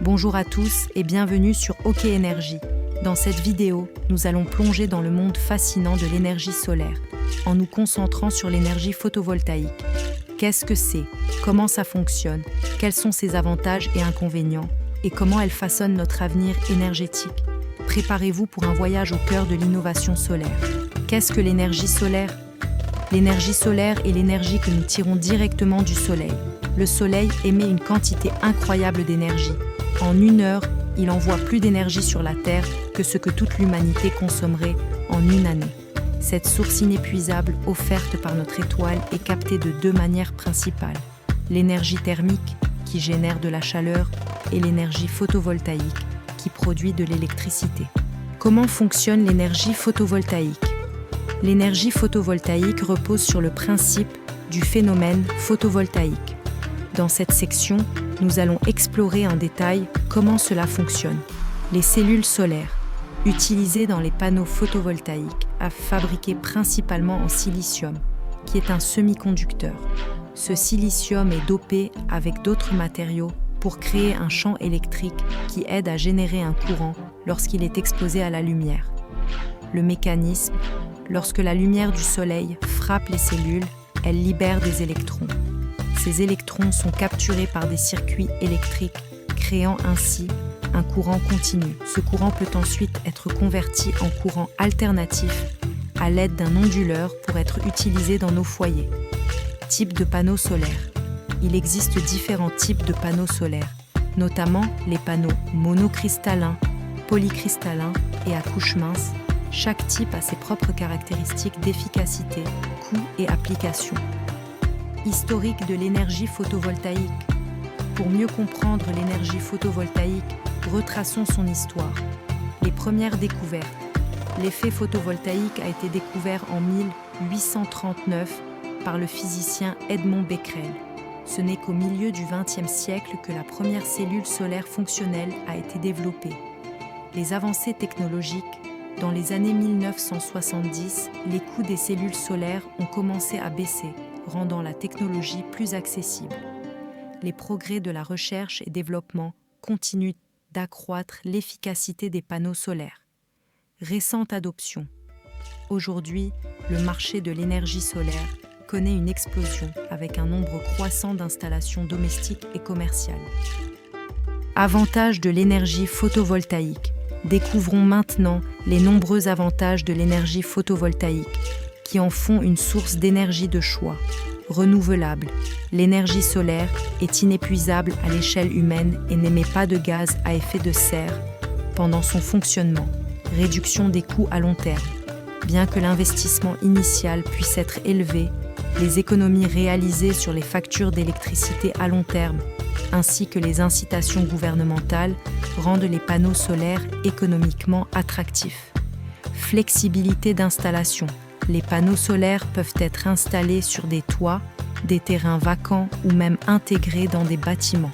Bonjour à tous et bienvenue sur OK Énergie. Dans cette vidéo, nous allons plonger dans le monde fascinant de l'énergie solaire, en nous concentrant sur l'énergie photovoltaïque. Qu'est-ce que c'est? Comment ça fonctionne? Quels sont ses avantages et inconvénients? Et comment elle façonne notre avenir énergétique? Préparez-vous pour un voyage au cœur de l'innovation solaire. Qu'est-ce que l'énergie solaire? L'énergie solaire est l'énergie que nous tirons directement du soleil. Le soleil émet une quantité incroyable d'énergie. En 1 heure, il envoie plus d'énergie sur la Terre que ce que toute l'humanité consommerait en 1 année. Cette source inépuisable offerte par notre étoile est captée de 2 manières principales. L'énergie thermique, qui génère de la chaleur, et l'énergie photovoltaïque, qui produit de l'électricité. Comment fonctionne l'énergie photovoltaïque? L'énergie photovoltaïque repose sur le principe du phénomène photovoltaïque. Dans cette section, nous allons explorer en détail comment cela fonctionne. Les cellules solaires, utilisées dans les panneaux photovoltaïques, fabriquées principalement en silicium, qui est un semi-conducteur. Ce silicium est dopé avec d'autres matériaux pour créer un champ électrique qui aide à générer un courant lorsqu'il est exposé à la lumière. Le mécanisme, lorsque la lumière du soleil frappe les cellules, elle libère des électrons. Ces électrons sont capturés par des circuits électriques, créant ainsi un courant continu. Ce courant peut ensuite être converti en courant alternatif à l'aide d'un onduleur pour être utilisé dans nos foyers. Type de panneaux solaires. Il existe différents types de panneaux solaires, notamment les panneaux monocristallins, polycristallins et à couche mince. Chaque type a ses propres caractéristiques d'efficacité, coût et application. Historique de l'énergie photovoltaïque. Pour mieux comprendre l'énergie photovoltaïque, retraçons son histoire. Les premières découvertes. L'effet photovoltaïque a été découvert en 1839 par le physicien Edmond Becquerel. Ce n'est qu'au milieu du XXe siècle que la première cellule solaire fonctionnelle a été développée. Les avancées technologiques. Dans les années 1970, les coûts des cellules solaires ont commencé à baisser, rendant la technologie plus accessible. Les progrès de la recherche et développement continuent d'accroître l'efficacité des panneaux solaires. Récente adoption. Aujourd'hui, le marché de l'énergie solaire connaît une explosion avec un nombre croissant d'installations domestiques et commerciales. Avantages de l'énergie photovoltaïque. Découvrons maintenant les nombreux avantages de l'énergie photovoltaïque qui en font une source d'énergie de choix. Renouvelable. L'énergie solaire est inépuisable à l'échelle humaine et n'émet pas de gaz à effet de serre pendant son fonctionnement. Réduction des coûts à long terme. Bien que l'investissement initial puisse être élevé, les économies réalisées sur les factures d'électricité à long terme, ainsi que les incitations gouvernementales, rendent les panneaux solaires économiquement attractifs. Flexibilité d'installation. Les panneaux solaires peuvent être installés sur des toits, des terrains vacants ou même intégrés dans des bâtiments.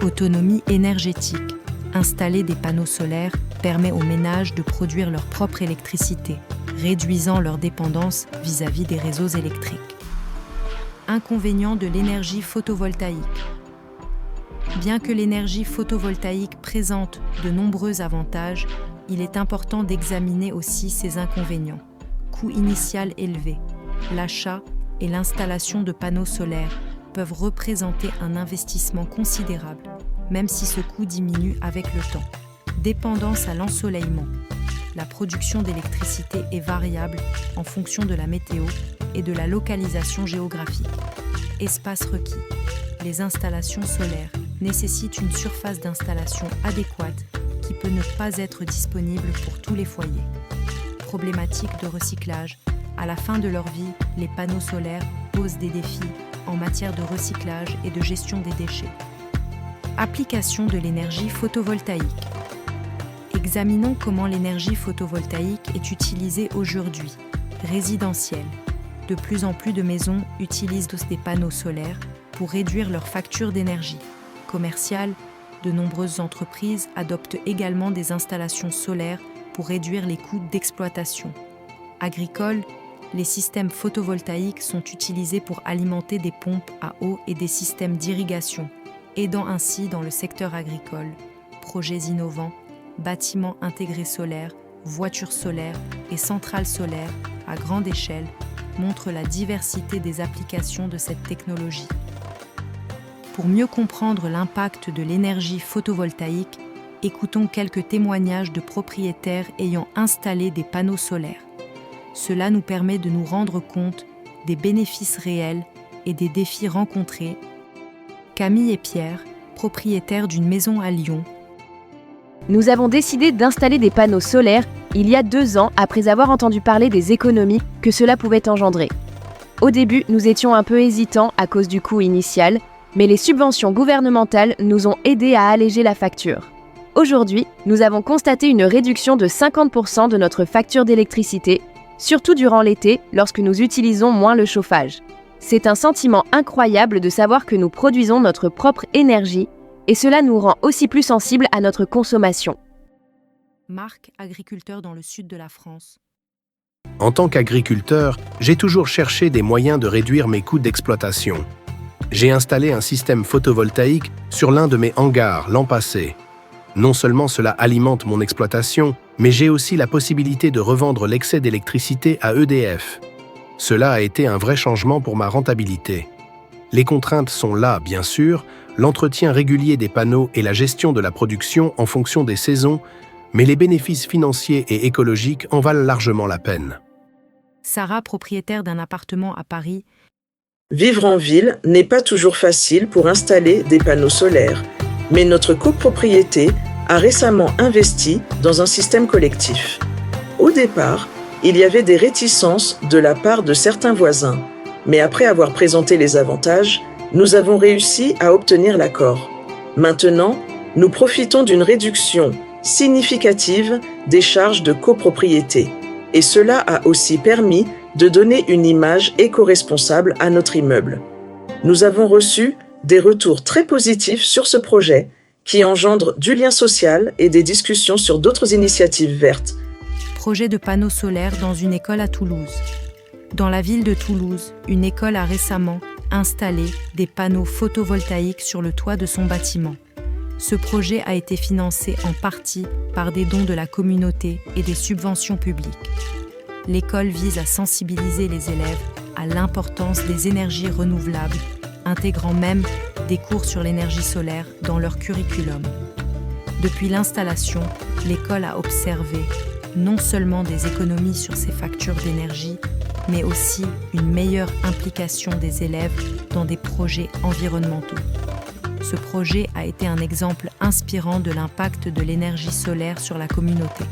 Autonomie énergétique. Installer des panneaux solaires permet aux ménages de produire leur propre électricité, réduisant leur dépendance vis-à-vis des réseaux électriques. Inconvénients de l'énergie photovoltaïque. Bien que l'énergie photovoltaïque présente de nombreux avantages, il est important d'examiner aussi ses inconvénients. Coût initial élevé. L'achat et l'installation de panneaux solaires peuvent représenter un investissement considérable, même si ce coût diminue avec le temps. Dépendance à l'ensoleillement. La production d'électricité est variable en fonction de la météo et de la localisation géographique. Espace requis. Les installations solaires nécessitent une surface d'installation adéquate qui peut ne pas être disponible pour tous les foyers. Problématique de recyclage. À la fin de leur vie, les panneaux solaires posent des défis en matière de recyclage et de gestion des déchets. Application de l'énergie photovoltaïque. Examinons comment l'énergie photovoltaïque est utilisée aujourd'hui. Résidentielle. De plus en plus de maisons utilisent des panneaux solaires pour réduire leur facture d'énergie. Commerciale. De nombreuses entreprises adoptent également des installations solaires pour réduire les coûts d'exploitation. Agricole. Les systèmes photovoltaïques sont utilisés pour alimenter des pompes à eau et des systèmes d'irrigation. aidant ainsi dans le secteur agricole, projets innovants, bâtiments intégrés solaires, voitures solaires et centrales solaires à grande échelle montrent la diversité des applications de cette technologie. Pour mieux comprendre l'impact de l'énergie photovoltaïque, écoutons quelques témoignages de propriétaires ayant installé des panneaux solaires. Cela nous permet de nous rendre compte des bénéfices réels et des défis rencontrés. Camille et Pierre, propriétaires d'une maison à Lyon. Nous avons décidé d'installer des panneaux solaires il y a 2 ans après avoir entendu parler des économies que cela pouvait engendrer. Au début, nous étions un peu hésitants à cause du coût initial, mais les subventions gouvernementales nous ont aidés à alléger la facture. Aujourd'hui, nous avons constaté une réduction de 50% de notre facture d'électricité, surtout durant l'été lorsque nous utilisons moins le chauffage. C'est un sentiment incroyable de savoir que nous produisons notre propre énergie et cela nous rend aussi plus sensibles à notre consommation. Marc, agriculteur dans le sud de la France. En tant qu'agriculteur, j'ai toujours cherché des moyens de réduire mes coûts d'exploitation. J'ai installé un système photovoltaïque sur l'un de mes hangars l'an passé. Non seulement cela alimente mon exploitation, mais j'ai aussi la possibilité de revendre l'excès d'électricité à EDF. Cela a été un vrai changement pour ma rentabilité. Les contraintes sont là, bien sûr, l'entretien régulier des panneaux et la gestion de la production en fonction des saisons, mais les bénéfices financiers et écologiques en valent largement la peine. Sarah, propriétaire d'un appartement à Paris. Vivre en ville n'est pas toujours facile pour installer des panneaux solaires, mais notre copropriété a récemment investi dans un système collectif. Au départ, il y avait des réticences de la part de certains voisins, mais après avoir présenté les avantages, nous avons réussi à obtenir l'accord. Maintenant, nous profitons d'une réduction significative des charges de copropriété, et cela a aussi permis de donner une image éco-responsable à notre immeuble. Nous avons reçu des retours très positifs sur ce projet, qui engendre du lien social et des discussions sur d'autres initiatives vertes. Projet de panneaux solaires dans une école à Toulouse. Dans la ville de Toulouse, une école a récemment installé des panneaux photovoltaïques sur le toit de son bâtiment. Ce projet a été financé en partie par des dons de la communauté et des subventions publiques. L'école vise à sensibiliser les élèves à l'importance des énergies renouvelables, intégrant même des cours sur l'énergie solaire dans leur curriculum. Depuis l'installation, l'école a observé non seulement des économies sur ses factures d'énergie, mais aussi une meilleure implication des élèves dans des projets environnementaux. Ce projet a été un exemple inspirant de l'impact de l'énergie solaire sur la communauté.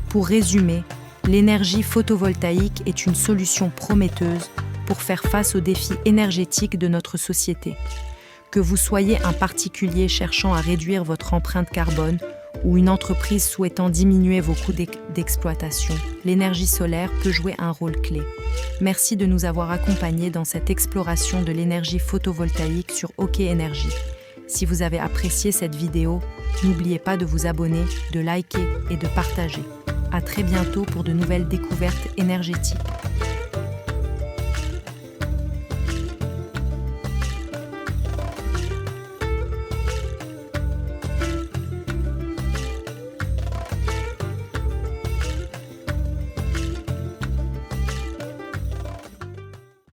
Pour résumer, l'énergie photovoltaïque est une solution prometteuse pour faire face aux défis énergétiques de notre société. Que vous soyez un particulier cherchant à réduire votre empreinte carbone ou une entreprise souhaitant diminuer vos coûts d'exploitation, l'énergie solaire peut jouer un rôle clé. Merci de nous avoir accompagnés dans cette exploration de l'énergie photovoltaïque sur OK Énergie. Si vous avez apprécié cette vidéo, n'oubliez pas de vous abonner, de liker et de partager. À très bientôt pour de nouvelles découvertes énergétiques.